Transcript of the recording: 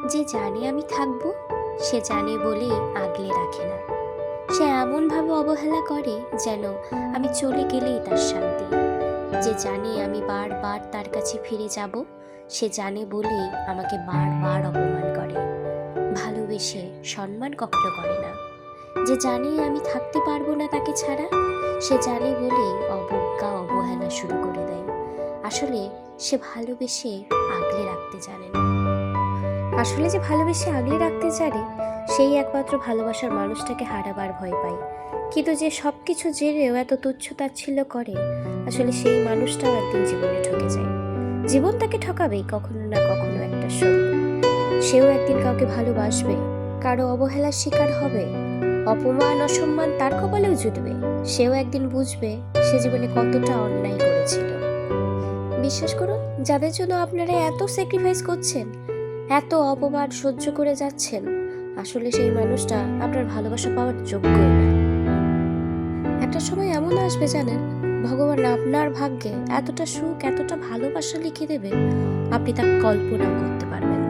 যে জানে আমি থাকবো, সে জানে বলে আগলে রাখে না। সে এমনভাবে অবহেলা করে যেন আমি চলে গেলেই তার শান্তি। যে জানে আমি বারবার তার কাছে ফিরে যাব, সে জানে বলেই আমাকে বারবার অপমান করে। ভালোবেসে সম্মান কখনো করে না। যে জানে আমি থাকতে পারবো না তাকে ছাড়া, সে জানে বলেই অবজ্ঞা অবহেলা শুরু করে দেয়। আসলে সে ভালোবেসে আগলে রাখতে জানে না। আসলে যে ভালোবেসে আগলে রাখতে জানে, সেই একমাত্র ভালোবাসার মানুষটাকে হারাবার ভয় পায়। কিন্তু যে সব কিছু জেনেও এত তুচ্ছ তাচ্ছিল্য করে, আসলে সেই মানুষটাও একদিন জীবনে ঠকে যায়। জীবন তাকে ঠকাবেই কখনো না কখনো একটা সময়। সেও একদিন কাউকে ভালোবাসবে, কারো অবহেলার শিকার হবে, অপমান অসম্মান তার কপালেও জুটবে। সেও একদিন বুঝবে সে জীবনে কতটা অন্যায় করেছিল। বিশ্বাস করুন, যাদের জন্য আপনারা এত স্যাক্রিফাইস করছেন, এত অপমান সহ্য করে যাচ্ছেন, আসলে সেই মানুষটা আপনার ভালোবাসা পাওয়ার যোগ্যই না। একটা সময় এমন আসবে জানেন, ভগবান আপনার ভাগ্যে এতটা সুখ এতটা ভালোবাসা লিখে দেবে, আপনি তা কল্পনাও করতে পারবেন না।